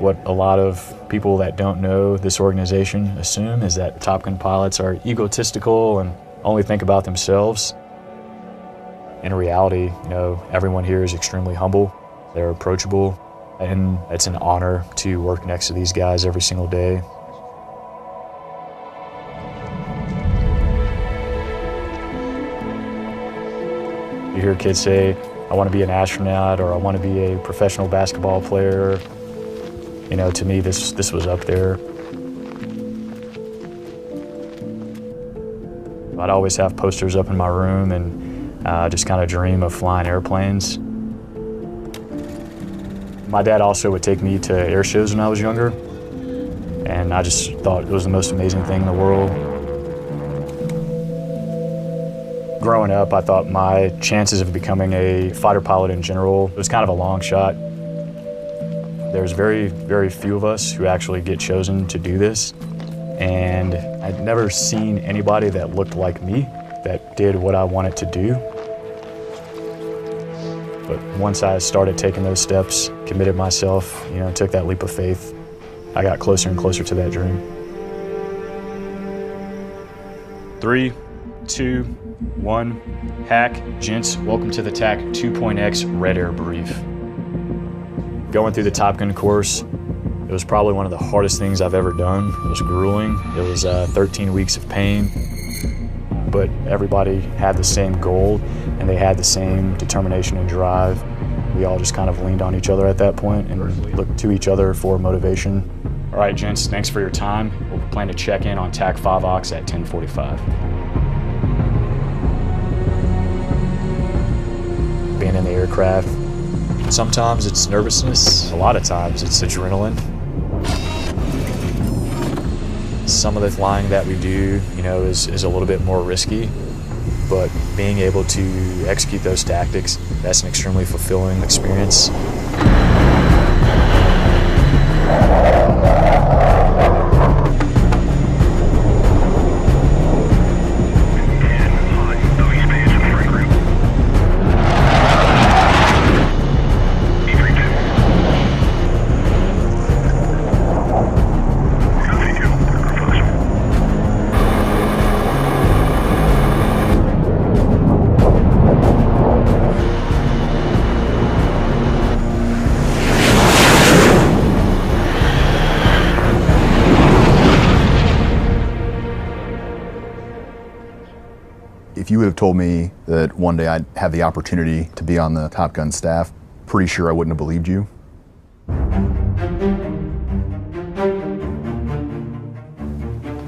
What a lot of people that don't know this organization assume is that Top Gun pilots are egotistical and only think about themselves. In reality, everyone here is extremely humble. They're approachable, and it's an honor to work next to these guys every single day. You hear kids say, I want to be an astronaut, or I want to be a professional basketball player. To me, this was up there. I'd always have posters up in my room and just kind of dream of flying airplanes. My dad also would take me to air shows when I was younger, and I just thought it was the most amazing thing in the world. Growing up, I thought my chances of becoming a fighter pilot in general was kind of a long shot. There's very, very few of us who actually get chosen to do this, and I'd never seen anybody that looked like me, that did what I wanted to do. But once I started taking those steps, committed myself, took that leap of faith, I got closer and closer to that dream. 3, 2, 1, hack. Gents, welcome to the TAC 2.x Red Air Brief. Going through the Top Gun course, it was probably one of the hardest things I've ever done. It was grueling. It was 13 weeks of pain, but everybody had the same goal and they had the same determination and drive. We all just kind of leaned on each other at that point and looked to each other for motivation. All right, gents, thanks for your time. We'll plan to check in on TAC 5-OX at 10:45. Being in the aircraft, sometimes it's nervousness, a lot of times it's adrenaline. Some of the flying that we do, is a little bit more risky, but being able to execute those tactics, that's an extremely fulfilling experience. If you would have told me that one day I'd have the opportunity to be on the Top Gun staff, pretty sure I wouldn't have believed you.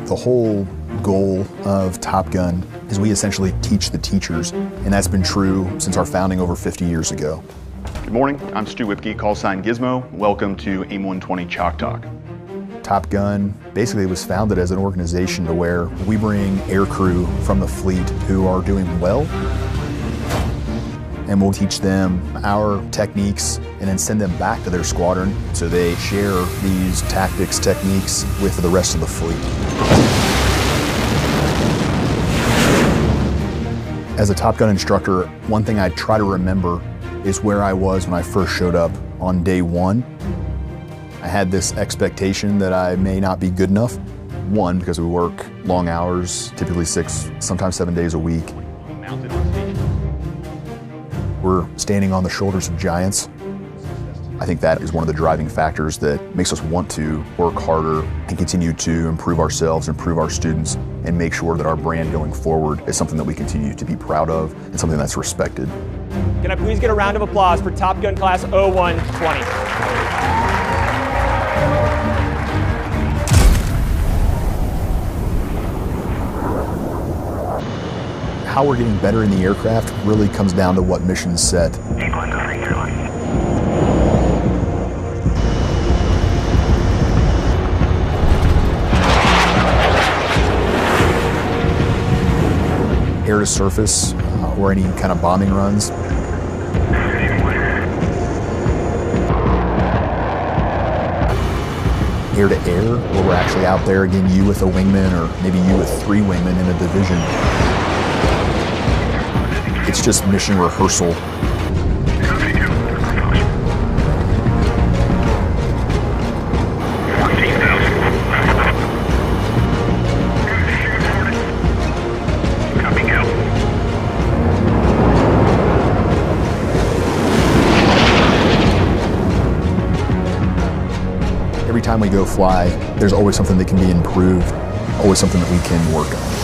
The whole goal of Top Gun is we essentially teach the teachers, and that's been true since our founding over 50 years ago. Good morning, I'm Stu Whipke, call sign Gizmo. Welcome to AIM 120 Chalk Talk. Top Gun basically was founded as an organization to where we bring aircrew from the fleet who are doing well, and we'll teach them our techniques and then send them back to their squadron so they share these tactics, techniques with the rest of the fleet. As a Top Gun instructor, one thing I try to remember is where I was when I first showed up on day one. I had this expectation that I may not be good enough. One, because we work long hours, typically 6, sometimes 7 days a week. We're standing on the shoulders of giants. I think that is one of the driving factors that makes us want to work harder and continue to improve ourselves, improve our students, and make sure that our brand going forward is something that we continue to be proud of and something that's respected. Can I please get a round of applause for Top Gun Class 0120? How we're getting better in the aircraft really comes down to what mission's set. Air to surface, or any kind of bombing runs. Air to air, where we're actually out there, again, you with a wingman, or maybe you with 3 wingmen in a division. It's just mission rehearsal. we go fly, there's always something that can be improved, always something that we can work on.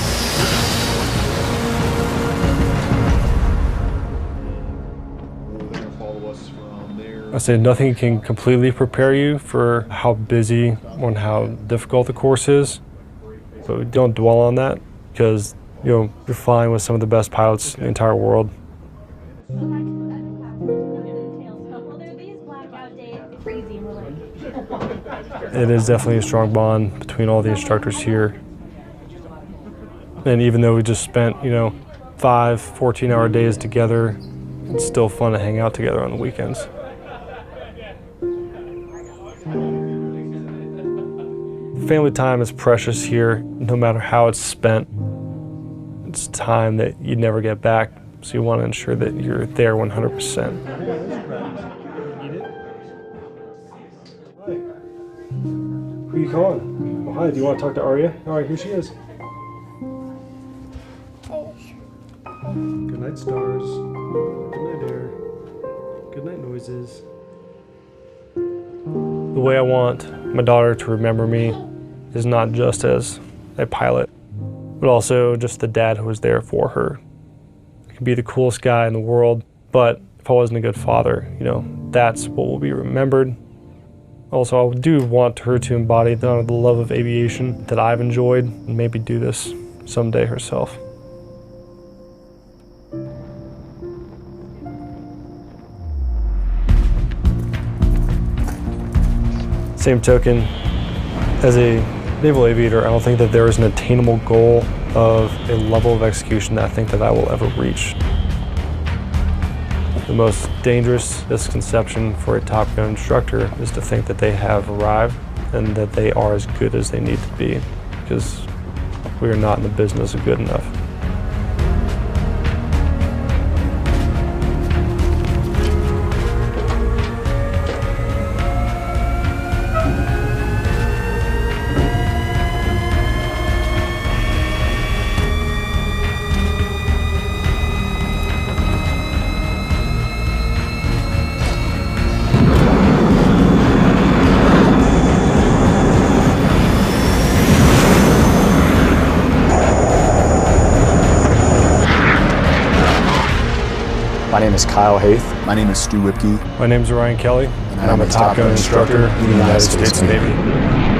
I say nothing can completely prepare you for how busy and how difficult the course is, but we don't dwell on that because you're flying with some of the best pilots in the entire world. It is definitely a strong bond between all the instructors here. And even though we just spent, 5 14-hour days together, it's still fun to hang out together on the weekends. Family time is precious here, no matter how it's spent. It's time that you never get back, so you want to ensure that you're there 100%. Who are you calling? Oh, hi, do you want to talk to Arya? All right, here she is. Good night, stars. Good night, air. Good night, noises. The way I want my daughter to remember me is not just as a pilot, but also just the dad who was there for her. I could be the coolest guy in the world, but if I wasn't a good father, that's what will be remembered. Also, I do want her to embody the love of aviation that I've enjoyed, and maybe do this someday herself. Same token, as a naval aviator, I don't think that there is an attainable goal of a level of execution that I think that I will ever reach. The most dangerous misconception for a Top Gun instructor is to think that they have arrived and that they are as good as they need to be, because we are not in the business of good enough. My name is Kyle Haith. My name is Stu Whipke. My name is Ryan Kelly, and I'm a Top Gun instructor in the United States Navy.